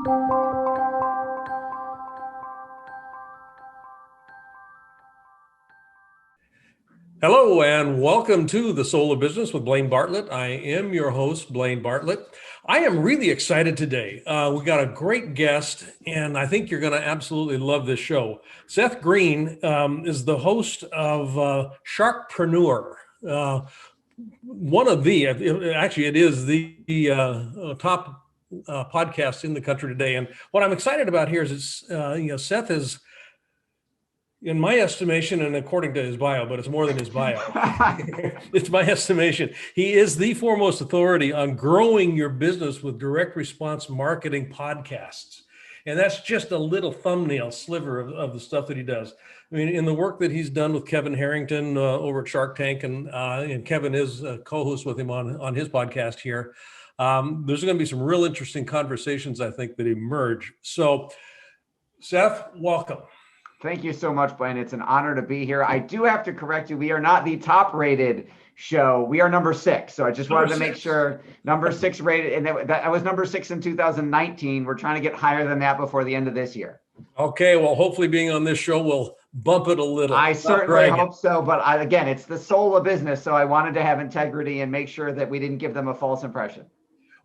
Hello and welcome to The Soul of Business with Blaine Bartlett. I am your host, Blaine Bartlett. I am really excited today. We got a great guest, and I think you're going to absolutely love this show. Seth Greene is the host of Sharkpreneur. One of the, actually, it is the top podcast in the country today. And what I'm excited about here is, Seth is, in my estimation, and according to his bio, but it's more than his bio, it's my estimation, he is the foremost authority on growing your business with direct response marketing podcasts. And that's just a little thumbnail sliver of the stuff that he does. I mean, in the work that he's done with Kevin Harrington over at Shark Tank, and Kevin is a co-host with him on his podcast here, there's going to be some real interesting conversations, I think, that emerge. So, Seth, welcome. Thank you so much, Blaine. It's an honor to be here. I do have to correct you. We are not the top rated show. We are number 6. So I just wanted to make sure number 6 rated. And that was number 6 in 2019. We're trying to get higher than that before the end of this year. Okay. Well, hopefully being on this show will bump it a little. I certainly hope so. But again, it's the soul of business. So I wanted to have integrity and make sure that we didn't give them a false impression.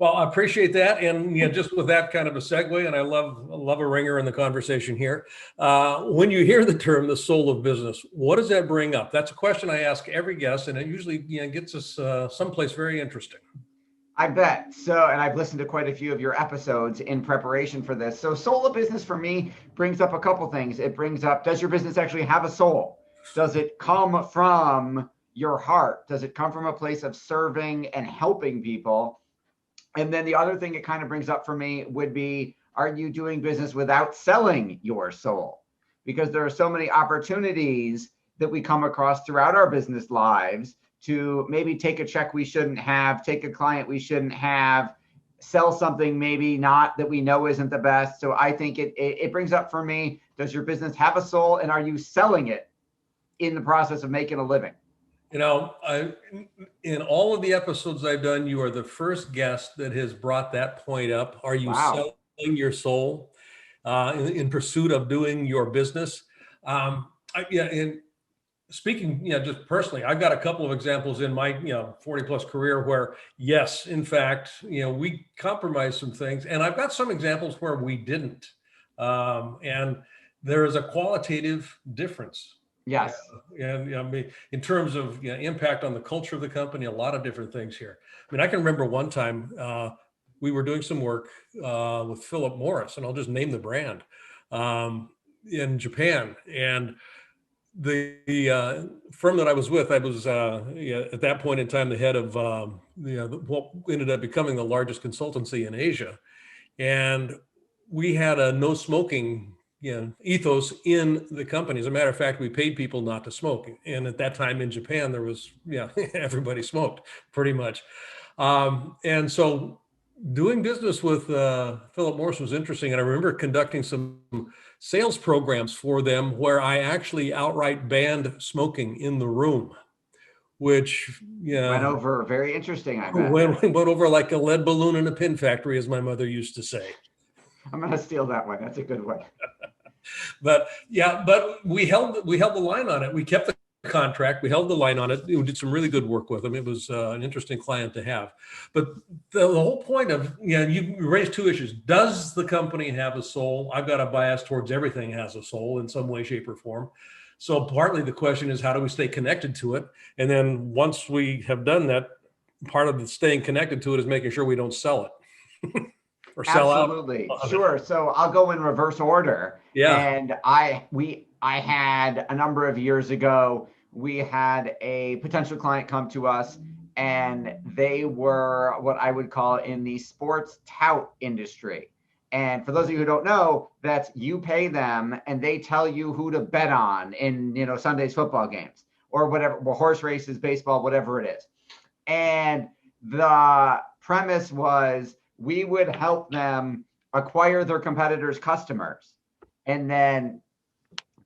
Well, I appreciate that. And just with that kind of a segue, and I love a ringer in the conversation here. When you hear the term, the soul of business, what does that bring up? That's a question I ask every guest, and it usually gets us someplace very interesting. I bet. So, and I've listened to quite a few of your episodes in preparation for this. So soul of business for me brings up a couple things. It brings up, does your business actually have a soul? Does it come from your heart? Does it come from a place of serving and helping people? And then the other thing it kind of brings up for me would be, are you doing business without selling your soul? Because there are so many opportunities that we come across throughout our business lives to maybe take a check we shouldn't have, take a client we shouldn't have, sell something maybe not that we know isn't the best. So I think it brings up for me, does your business have a soul, and are you selling it in the process of making a living? In all of the episodes I've done, you are the first guest that has brought that point up. Are you selling your soul in pursuit of doing your business? And speaking, just personally, I've got a couple of examples in my 40 plus career where, yes, in fact, we compromised some things, and I've got some examples where we didn't. And there is a qualitative difference. Yes. And in terms of impact on the culture of the company, a lot of different things here. I mean, I can remember one time we were doing some work with Philip Morris, and I'll just name the brand, in Japan. And the firm that I was with, I was at that point in time the head of what ended up becoming the largest consultancy in Asia. And we had a no smoking ethos in the company. As a matter of fact, we paid people not to smoke. And at that time in Japan, there was, everybody smoked pretty much. And so doing business with Philip Morris was interesting. And I remember conducting some sales programs for them where I actually outright banned smoking in the room, which went over very interesting. I bet. Went over like a lead balloon in a pin factory, as my mother used to say. I'm going to steal that one. That's a good one. But we held the line on it. We kept the contract. We held the line on it. We did some really good work with them. It was an interesting client to have. But the whole point of, you raised two issues. Does the company have a soul? I've got a bias towards everything has a soul in some way, shape, or form. So partly the question is, how do we stay connected to it? And then once we have done that, part of the staying connected to it is making sure we don't sell it. Or sell Absolutely. out. Sure. So I'll go in reverse order. Yeah. And I had a number of years ago, we had a potential client come to us, and they were what I would call in the sports tout industry. And for those of you who don't know, that's you pay them and they tell you who to bet on in, Sunday's football games or whatever, horse races, baseball, whatever it is. And the premise was, we would help them acquire their competitors' customers and then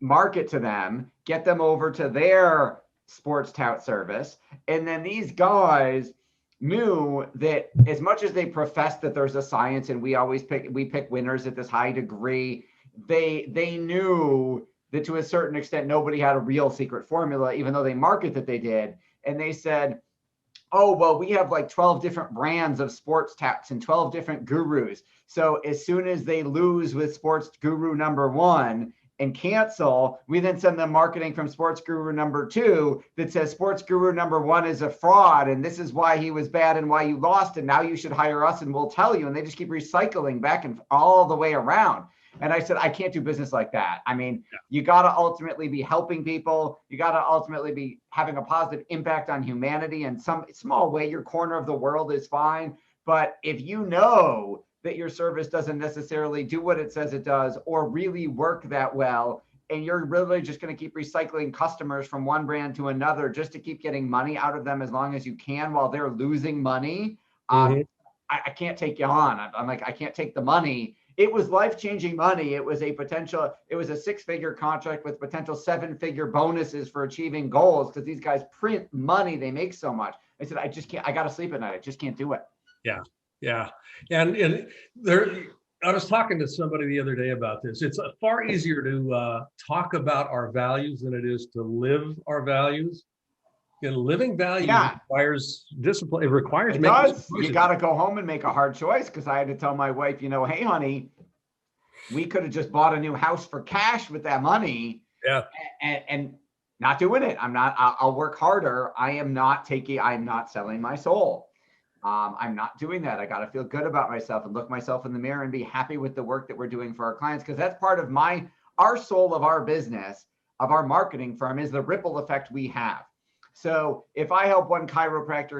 market to them, get them over to their sports tout service. And then these guys knew that as much as they profess that there's a science and we pick winners at this high degree, they knew that to a certain extent nobody had a real secret formula, even though they market that they did. And they said, oh, well, we have like 12 different brands of sports taps and 12 different gurus. So as soon as they lose with sports guru number 1 and cancel, we then send them marketing from sports guru number 2 that says sports guru number 1 is a fraud and this is why he was bad and why you lost, and now you should hire us and we'll tell you. And they just keep recycling back and all the way around. And I said, I can't do business like that. I mean, you got to ultimately be helping people. You got to ultimately be having a positive impact on humanity in some small way. Your corner of the world is fine. But if you know that your service doesn't necessarily do what it says it does or really work that well, and you're really just going to keep recycling customers from one brand to another just to keep getting money out of them as long as you can while they're losing money, I can't take you on. I'm like, I can't take the money. It was life-changing money. It was a 6-figure contract with potential 7-figure bonuses for achieving goals because these guys print money. They make so much. I said, I just can't, I got to sleep at night. I just can't do it. Yeah. Yeah. And there, I was talking to somebody the other day about this. It's far easier to talk about our values than it is to live our values. And living values requires discipline. It requires it does. You got to go home and make a hard choice, because I had to tell my wife, hey, honey, we could have just bought a new house for cash with that money. Yeah. And not doing it. I'll work harder. I'm not selling my soul. I'm not doing that. I got to feel good about myself and look myself in the mirror and be happy with the work that we're doing for our clients, because that's part of our soul of our business, of our marketing firm, is the ripple effect we have. So if I help one chiropractor,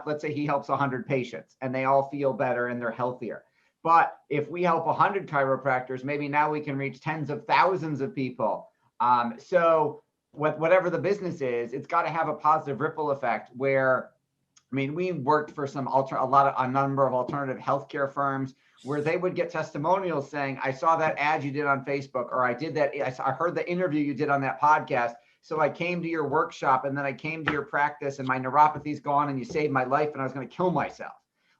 let's say he helps 100 patients and they all feel better and they're healthier. But if we help 100 chiropractors, maybe now we can reach tens of thousands of people. So whatever the business is, it's got to have a positive ripple effect where, we worked for a number of alternative healthcare firms where they would get testimonials saying, I saw that ad you did on Facebook, or I heard the interview you did on that podcast. So I came to your workshop and then I came to your practice and my neuropathy's gone and you saved my life and I was going to kill myself.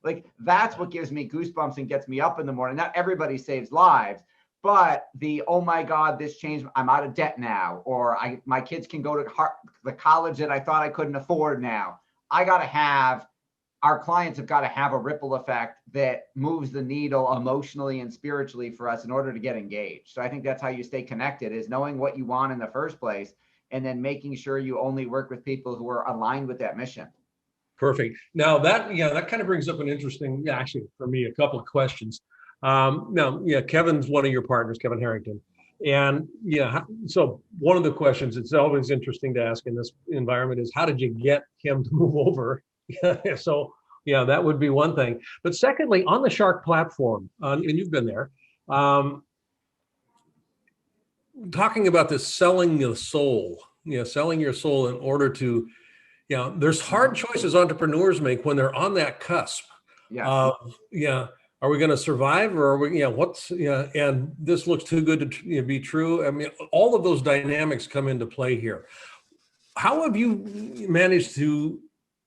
Like, that's what gives me goosebumps and gets me up in the morning. Not everybody saves lives, but oh my God, this changed. I'm out of debt now. Or my kids can go to the college that I thought I couldn't afford now. Our clients have got to have a ripple effect that moves the needle emotionally and spiritually for us in order to get engaged. So I think that's how you stay connected, is knowing what you want in the first place, and then making sure you only work with people who are aligned with that mission. Perfect. Now that kind of brings up an interesting, actually for me, a couple of questions. Kevin's one of your partners, Kevin Harrington. And so one of the questions it's always interesting to ask in this environment is, how did you get him to move over? So that would be one thing. But secondly, on the Shark platform, and you've been there, talking about this selling the soul, selling your soul in order to, there's hard choices entrepreneurs make when they're on that cusp. Are we going to survive, or are we, and this looks too good to be true. All of those dynamics come into play here. How have you managed to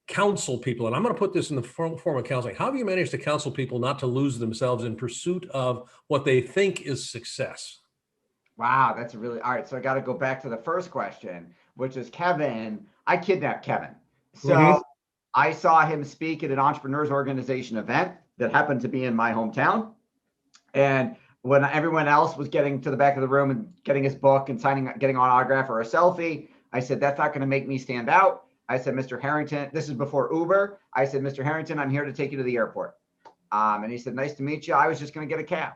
counsel people? And I'm going to put this in the form of counseling. How have you managed to counsel people not to lose themselves in pursuit of what they think is success? Wow, that's all right. So I got to go back to the first question, which is Kevin. I kidnapped Kevin. So I saw him speak at an entrepreneurs organization event that happened to be in my hometown. And when everyone else was getting to the back of the room and getting his book and getting on autograph or a selfie, I said, that's not going to make me stand out. I said, Mr. Harrington, this is before Uber. I said, Mr. Harrington, I'm here to take you to the airport. And he said, nice to meet you. I was just going to get a cab.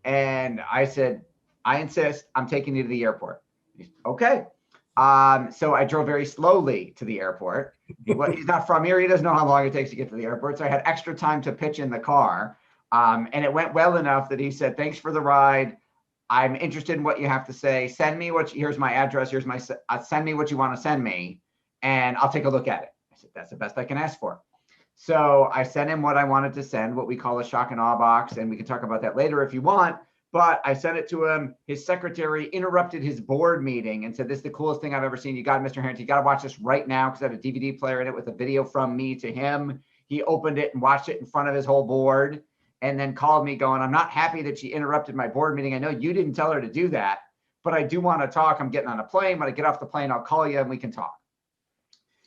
And I said, I insist, I'm taking you to the airport. He said, okay. So I drove very slowly to the airport. He's not from here. He doesn't know how long it takes to get to the airport. So I had extra time to pitch in the car. And it went well enough that he said, thanks for the ride. I'm interested in what you have to say. Here's my address. Send me what you want to send me, and I'll take a look at it. I said, that's the best I can ask for. So I sent him what I wanted to send, what we call a shock and awe box. And we can talk about that later if you want. But I sent it to him. His secretary interrupted his board meeting and said, this is the coolest thing I've ever seen. You got it, Mr. Harrington. You got to watch this right now, because I had a DVD player in it with a video from me to him. He opened it and watched it in front of his whole board, and then called me going, I'm not happy that she interrupted my board meeting. I know you didn't tell her to do that, but I do want to talk. I'm getting on a plane. When I get off the plane, I'll call you and we can talk.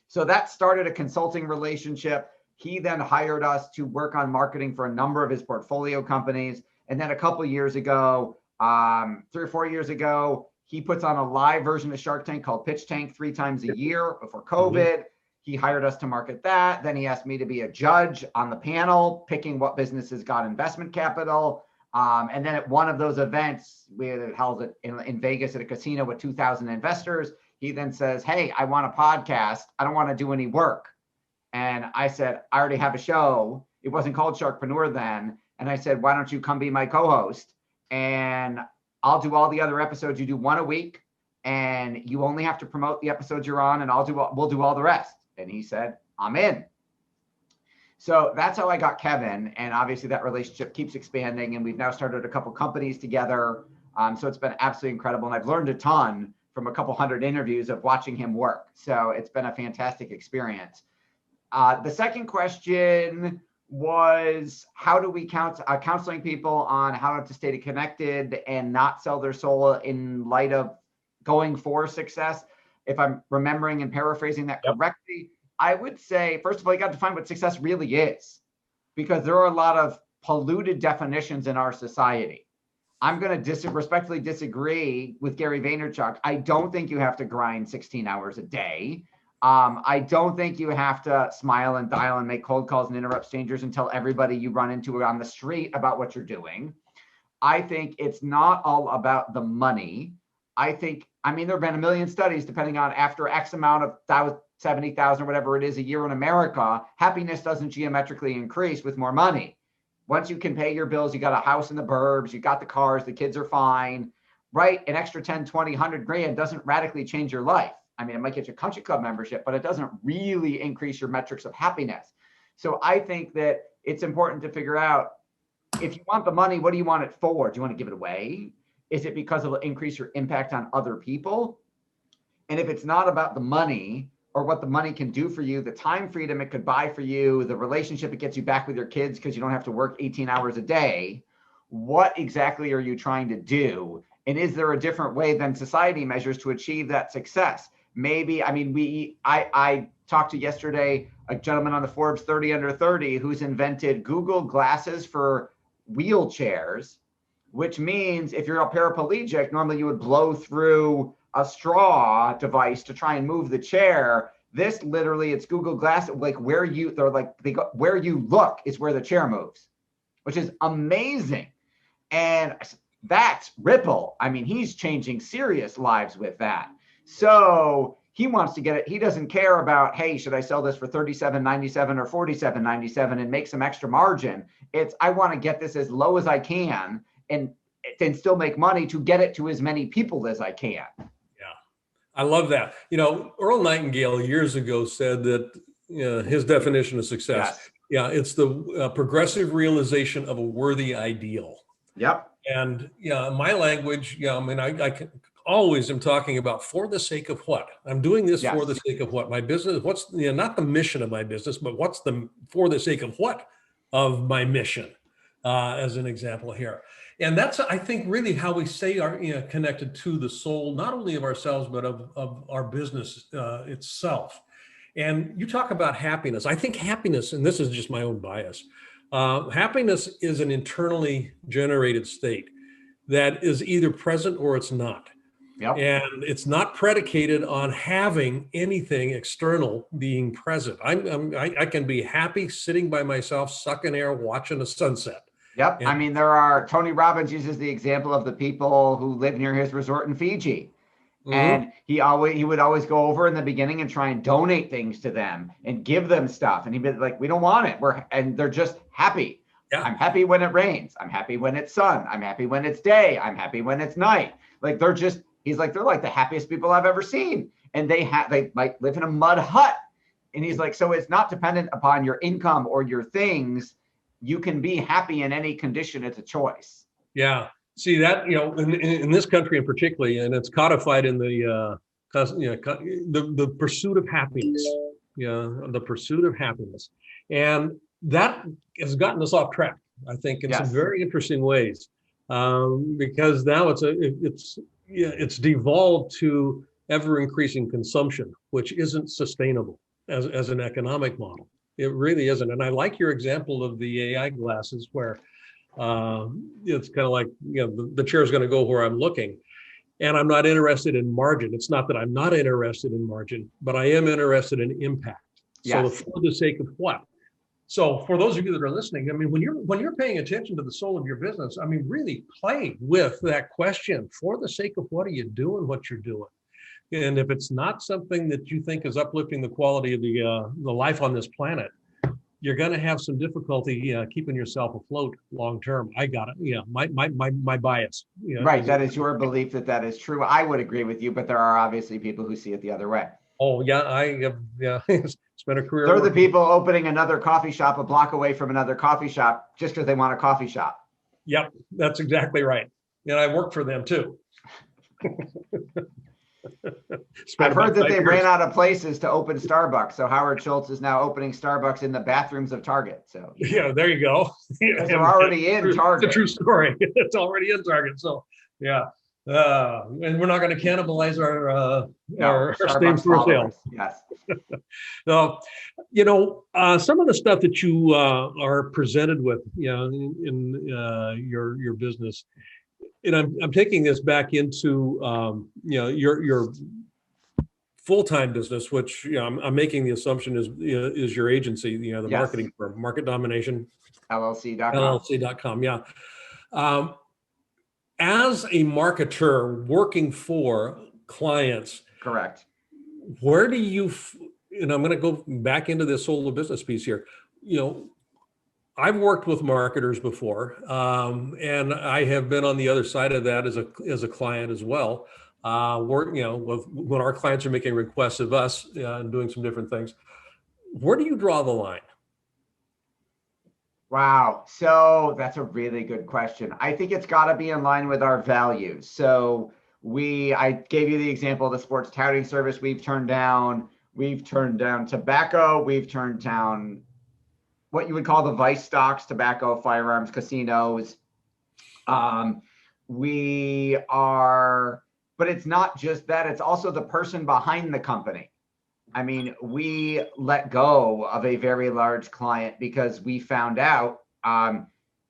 So that started a consulting relationship. He then hired us to work on marketing for a number of his portfolio companies. And then a couple of years ago, 3 or 4 years ago, he puts on a live version of Shark Tank called Pitch Tank 3 times a year before COVID. He hired us to market that. Then he asked me to be a judge on the panel, picking what businesses got investment capital. And then at one of those events, we held it in Vegas at a casino with 2,000 investors. He then says, hey, I want a podcast. I don't want to do any work. And I said, I already have a show. It wasn't called Sharkpreneur then. And I said, why don't you come be my co-host? And I'll do all the other episodes. You do one a week, and you only have to promote the episodes you're on, and we'll do all the rest. And he said, I'm in. So that's how I got Kevin. And obviously that relationship keeps expanding, and we've now started a couple companies together. So it's been absolutely incredible. And I've learned a ton from a couple hundred interviews of watching him work. So it's been a fantastic experience. The second question was, how do we counseling people on how to stay connected and not sell their soul in light of going for success? If I'm remembering and paraphrasing that correctly, I would say, first of all, you got to define what success really is, because there are a lot of polluted definitions in our society. I'm going to respectfully disagree with Gary Vaynerchuk. I don't think you have to grind 16 hours a day. I don't think you have to smile and dial and make cold calls and interrupt strangers and tell everybody you run into on the street about what you're doing. I think it's not all about the money. There have been a million studies, depending on after X amount of 70,000 or whatever it is a year in America, happiness doesn't geometrically increase with more money. Once you can pay your bills, you got a house in the burbs, you got the cars, the kids are fine, right? An extra 10, 20, 100 grand doesn't radically change your life. It might get you a country club membership, but it doesn't really increase your metrics of happiness. So I think that it's important to figure out, if you want the money, what do you want it for? Do you want to give it away? Is it because it'll increase your impact on other people? And if it's not about the money or what the money can do for you, the time freedom it could buy for you, the relationship it gets you back with your kids because you don't have to work 18 hours a day, what exactly are you trying to do? And is there a different way than society measures to achieve that success? Maybe, I talked to yesterday a gentleman on the Forbes 30 under 30 who's invented Google glasses for wheelchairs, which means if you're a paraplegic, normally you would blow through a straw device to try and move the chair. This literally, it's Google Glass, like where you look is where the chair moves, which is amazing. And that's Ripple. He's changing serious lives with that. So he wants to get it. He doesn't care about, hey, should I sell this for $37.97 or $47.97 and make some extra margin? It's, I want to get this as low as I can and still make money to get it to as many people as I can. Yeah, I love that. Earl Nightingale years ago said that his definition of success, it's the progressive realization of a worthy ideal. Yep. And my language, I can always am talking about for the sake of what? I'm doing this for the sake of what? My business, what's not the mission of my business, but what's the for the sake of what of my mission, as an example here. And that's, I think, really how we stay connected to the soul, not only of ourselves, but of our business itself. And you talk about happiness. I think happiness, and this is just my own bias, happiness is an internally generated state that is either present or it's not. Yep. And it's not predicated on having anything external being present. I can be happy sitting by myself, sucking air, watching a sunset. Yep. And Tony Robbins uses the example of the people who live near his resort in Fiji. Mm-hmm. And he would always go over in the beginning and try and donate things to them and give them stuff. And he'd be like, we don't want it. And they're just happy. Yeah. I'm happy when it rains. I'm happy when it's sun. I'm happy when it's day. I'm happy when it's night. He's like, they're like the happiest people I've ever seen. And they might live in a mud hut. And he's like, so it's not dependent upon your income or your things. You can be happy in any condition. It's a choice. Yeah. See that, in this country in particular, and it's codified in the pursuit of happiness. The pursuit of happiness. And that has gotten us off track, I think, in some Yes. very interesting ways, because now it's devolved to ever increasing consumption, which isn't sustainable as an economic model. It really isn't. And I like your example of the AI glasses, where it's kind of like, the chair is going to go where I'm looking. And I'm not interested in margin. It's not that I'm not interested in margin, but I am interested in impact. So Yes. for the sake of what? So for those of you that are listening, I mean, when you're paying attention to the soul of your business, I mean, really play with that question: for the sake of what are you doing what you're doing? And if it's not something that you think is uplifting the quality of the life on this planet, you're going to have some difficulty keeping yourself afloat long term. I got it. Yeah, my bias. Right. That is your belief that is true. I would agree with you, but there are obviously people who see it the other way. Oh yeah, spent a career. They're the people opening another coffee shop a block away from another coffee shop just because they want a coffee shop. Yep, that's exactly right. And I worked for them too. I've heard that they ran out of places to open Starbucks. So Howard Schultz is now opening Starbucks in the bathrooms of Target. So yeah, there you go. They're already in Target. It's a true story. It's already in Target. So yeah. And we're not going to cannibalize our same store sales. Yes. So, some of the stuff that you are presented with, in your business, and I'm taking this back into your full-time business, which I'm making the assumption is your agency, the Yes. marketing firm, Market Domination LLC.com. Yeah. As a marketer working for clients, Correct. where do you, and I'm going to go back into this solo business piece here. I've worked with marketers before, and I have been on the other side of that as a client as well. When our clients are making requests of us and doing some different things, where do you draw the line? Wow. So that's a really good question. I think it's got to be in line with our values. So I gave you the example of the sports touting service we've turned down. We've turned down tobacco. We've turned down what you would call the vice stocks: tobacco, firearms, casinos. But it's not just that. It's also the person behind the company. I mean, we let go of a very large client because we found out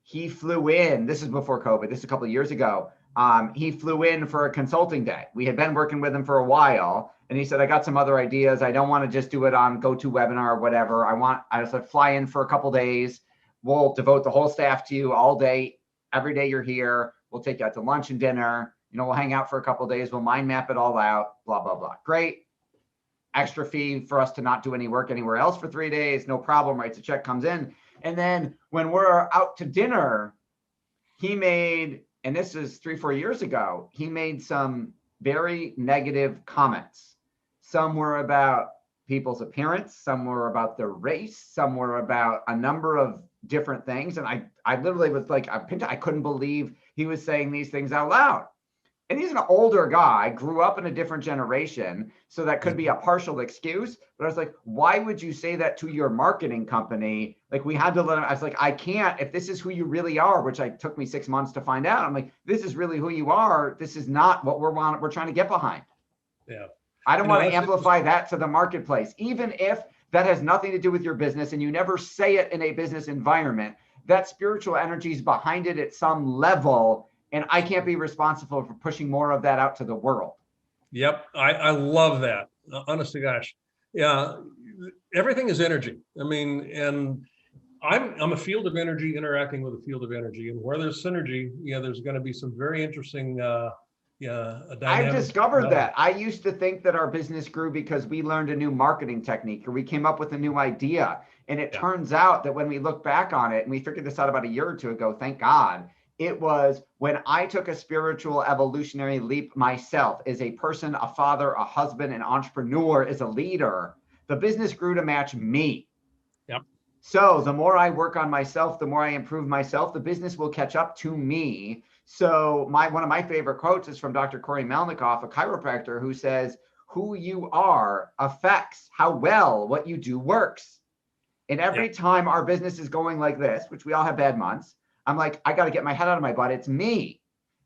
he flew in. This is before COVID. This is a couple of years ago. He flew in for a consulting day. We had been working with him for a while, and he said, "I got some other ideas. I don't want to just do it on GoToWebinar or whatever. I said, fly in for a couple of days. We'll devote the whole staff to you all day. Every day you're here. We'll take you out to lunch and dinner. We'll hang out for a couple of days. We'll mind map it all out. Blah blah blah. Great." Extra fee for us to not do any work anywhere else for 3 days. No problem, right? The check comes in. And then when we're out to dinner, he made, and this is 3-4 years ago, he made some very negative comments. Some were about people's appearance. Some were about their race. Some were about a number of different things. And I literally was like, I couldn't believe he was saying these things out loud. And he's an older guy, grew up in a different generation, so that could be a partial excuse. But I was like, why would you say that to your marketing company? Like, we had to let him, I was like, I can't, if this is who you really are, which took me 6 months to find out. I'm like, this is really who you are. This is not what we're trying to get behind. Yeah. I don't want to amplify that to the marketplace, even if that has nothing to do with your business and you never say it in a business environment. That spiritual energy is behind it at some level. And I can't be responsible for pushing more of that out to the world. Yep. I love that. Honest to gosh. Yeah. Everything is energy. I mean, and I'm a field of energy interacting with a field of energy, and where there's synergy, there's going to be some very interesting, I've discovered that. I used to think that our business grew because we learned a new marketing technique or we came up with a new idea. And it turns out that when we look back on it, and we figured this out about a year or two ago, thank God, it was when I took a spiritual evolutionary leap myself as a person, a father, a husband, an entrepreneur, as a leader, the business grew to match me. Yep. So the more I work on myself, the more I improve myself, the business will catch up to me. So one of my favorite quotes is from Dr. Corey Melnikoff, a chiropractor, who says, who you are affects how well what you do works. And every time our business is going like this, which we all have bad months, I'm like, I got to get my head out of my butt. It's me.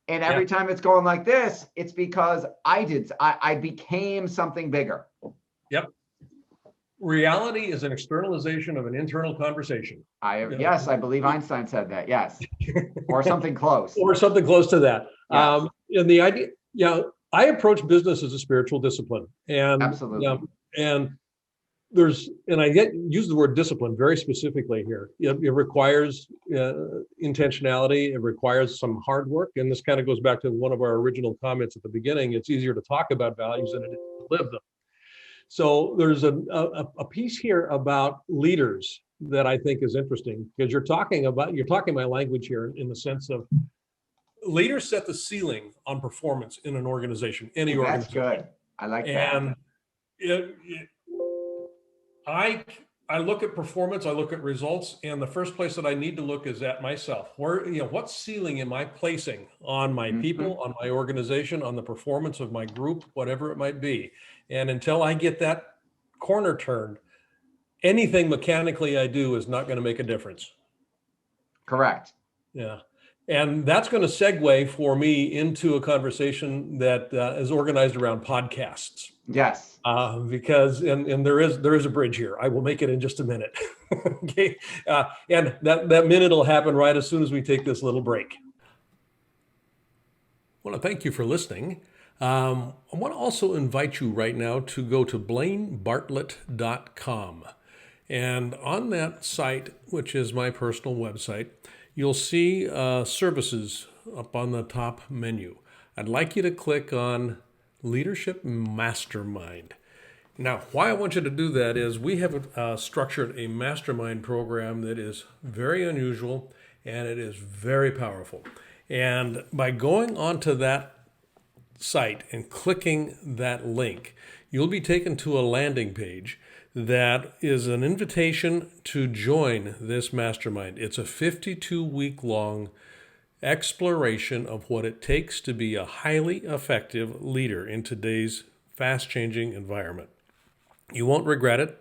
And every time it's going like this, it's because I became something bigger. Yep. Reality is an externalization of an internal conversation. Yes, I believe Einstein said that. Yes. Or something close. Or something close to that. Yes. And the idea, I approach business as a spiritual discipline. And absolutely. And I use the word discipline very specifically here. It requires intentionality. It requires some hard work. And this kind of goes back to one of our original comments at the beginning. It's easier to talk about values than it is to live them. So there's a piece here about leaders that I think is interesting, because you're talking my language here in the sense of leaders set the ceiling on performance in an organization, any organization. That's good. I like that. And I look at performance, I look at results, and the first place that I need to look is at myself. What ceiling am I placing on my people, on my organization, on the performance of my group, whatever it might be? And until I get that corner turned, anything mechanically I do is not going to make a difference. Correct. Yeah. And that's going to segue for me into a conversation that is organized around podcasts. Yes. Because there is a bridge here. I will make it in just a minute. Okay. And that minute will happen right as soon as we take this little break. I want to thank you for listening. I want to also invite you right now to go to blainebartlett.com. And on that site, which is my personal website, you'll see services up on the top menu. I'd like you to click on Leadership Mastermind. Now, why I want you to do that is we have structured a mastermind program that is very unusual and it is very powerful. And by going onto that site and clicking that link, you'll be taken to a landing page that is an invitation to join this mastermind. It's a 52-week-long exploration of what it takes to be a highly effective leader in today's fast-changing environment. You won't regret it.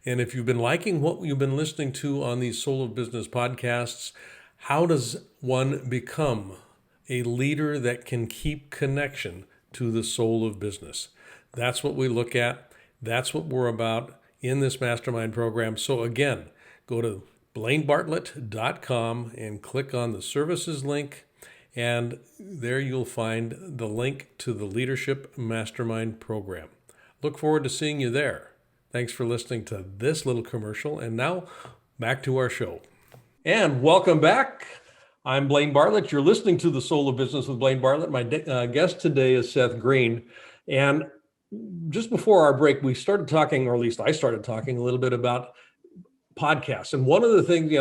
And if you've been liking what you've been listening to on these Soul of Business podcasts, how does one become a leader that can keep connection to the soul of business? That's what we look at. That's what we're about in this mastermind program. So again, go to blainebartlett.com and click on the services link, and there you'll find the link to the Leadership Mastermind program. Look forward to seeing you there. Thanks for listening to this little commercial, and now back to our show. And welcome back. I'm Blaine Bartlett. You're listening to The Soul of Business with Blaine Bartlett. My guest today is Seth Greene. And just before our break, we started talking, or at least I started talking a little bit about podcasts. And one of the things,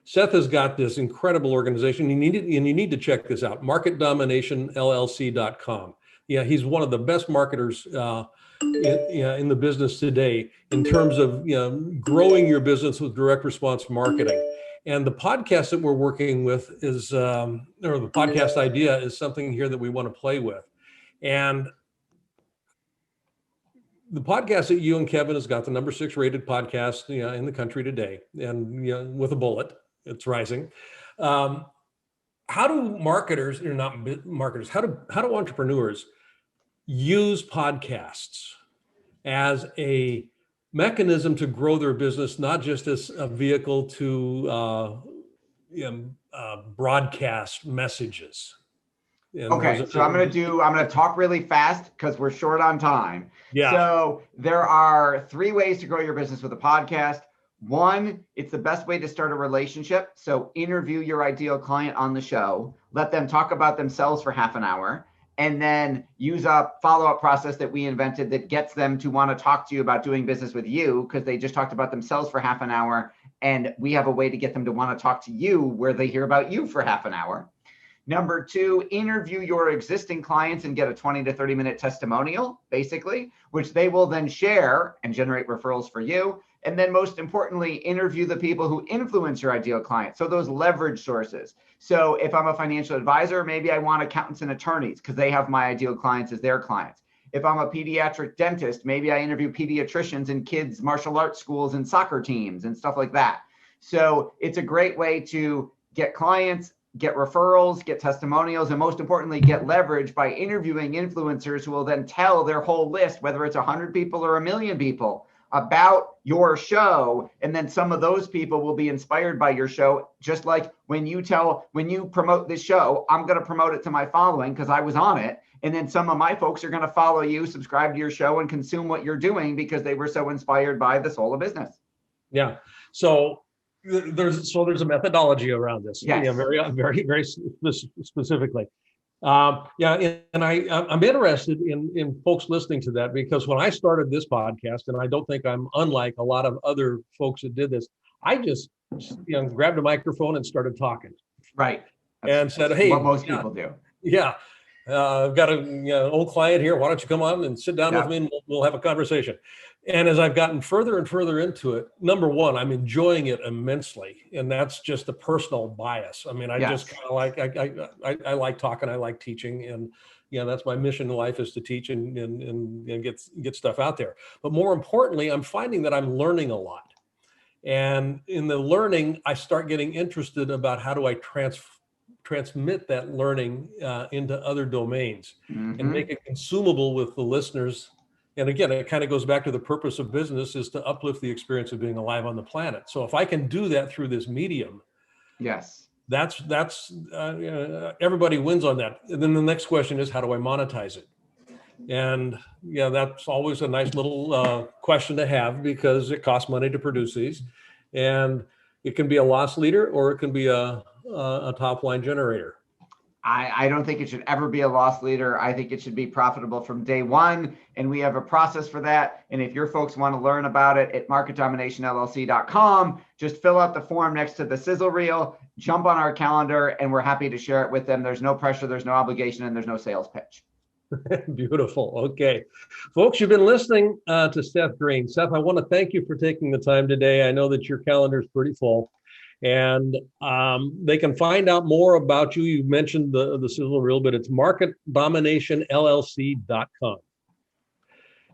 Seth has got this incredible organization. You need to check this out, marketdominationllc.com. Yeah, he's one of the best marketers in the business today in terms of growing your business with direct response marketing. And the podcast that we're working with is, or the podcast idea is something here that we want to play with. And the podcast that you and Kevin has got, the number 6 rated podcast in the country today, and with a bullet, it's rising. How do marketers, or not marketers, how do entrepreneurs use podcasts as a mechanism to grow their business, not just as a vehicle to broadcast messages? Okay, so I'm going to talk really fast because we're short on time. Yeah. So there are 3 ways to grow your business with a podcast. 1, it's the best way to start a relationship. So interview your ideal client on the show, let them talk about themselves for half an hour, and then use a follow-up process that we invented that gets them to want to talk to you about doing business with you because they just talked about themselves for half an hour. And we have a way to get them to want to talk to you where they hear about you for half an hour. Number 2, interview your existing clients and get a 20 to 30 minute testimonial, basically, which they will then share and generate referrals for you. And then most importantly, interview the people who influence your ideal client. So those leverage sources. So if I'm a financial advisor, maybe I want accountants and attorneys because they have my ideal clients as their clients. If I'm a pediatric dentist, maybe I interview pediatricians in kids' martial arts schools and soccer teams and stuff like that. So it's a great way to get clients, get referrals, get testimonials, and most importantly, get leverage by interviewing influencers who will then tell their whole list, whether it's 100 people or 1,000,000 people, about your show. And then some of those people will be inspired by your show. Just like when you promote this show, I'm going to promote it to my following because I was on it. And then some of my folks are going to follow you, subscribe to your show, and consume what you're doing because they were so inspired by the soul of business. Yeah. So there's a methodology around this. Yes. Yeah, very specifically. And I'm interested in folks listening to that, because when I started this podcast, and I don't think I'm unlike a lot of other folks that did this, I just grabbed a microphone and started talking. Right. And said, hey, what most people do. Yeah. I've got an old client here. Why don't you come on and sit down with me and we'll have a conversation. And as I've gotten further and further into it, number one, I'm enjoying it immensely. And that's just a personal bias. I mean, I just kind of like, I like talking, I like teaching. And that's my mission in life, is to teach and get stuff out there. But more importantly, I'm finding that I'm learning a lot. And in the learning, I start getting interested about how do I transmit that learning into other domains and make it consumable with the listeners. And again, it kind of goes back to the purpose of business, is to uplift the experience of being alive on the planet. So if I can do that through this medium, that's everybody wins on that. And then the next question is, how do I monetize it? And that's always a nice little question to have, because it costs money to produce these, and it can be a loss leader or it can be a top line generator. I don't think it should ever be a loss leader. I think it should be profitable from day one. And we have a process for that. And if your folks want to learn about it, at marketdominationllc.com, just fill out the form next to the sizzle reel, jump on our calendar, and we're happy to share it with them. There's no pressure, there's no obligation, and there's no sales pitch. Beautiful. Okay. Folks, you've been listening to Seth Greene. Seth, I want to thank you for taking the time today. I know that your calendar is pretty full. And they can find out more about you. You mentioned the sizzle reel, but it's marketdominationllc.com.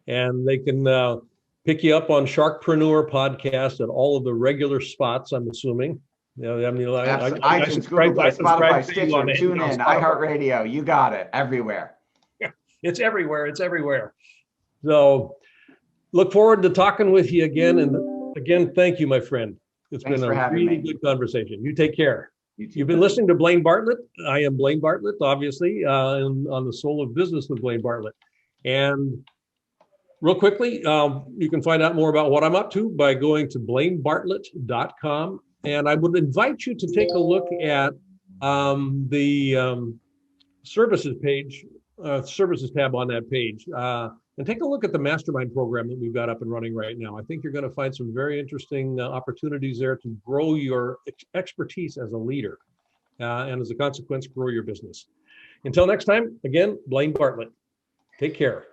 And they can pick you up on Sharkpreneur podcast at all of the regular spots, I'm assuming. iTunes, Google Play, Spotify, Stitcher, TuneIn, iHeartRadio. You got it. Everywhere. Yeah, it's everywhere. It's everywhere. So look forward to talking with you again. And again, thank you, my friend. Thanks been a really good conversation. You take care. You've been listening to Blaine Bartlett. I am Blaine Bartlett, obviously, on the Soul of Business with Blaine Bartlett. And real quickly, you can find out more about what I'm up to by going to blainebartlett.com. And I would invite you to take a look at the services page, services tab on that page. And take a look at the mastermind program that we've got up and running right now. I think you're going to find some very interesting opportunities there to grow your expertise as a leader, and as a consequence, grow your business. Until next time, again, Blaine Bartlett. Take care.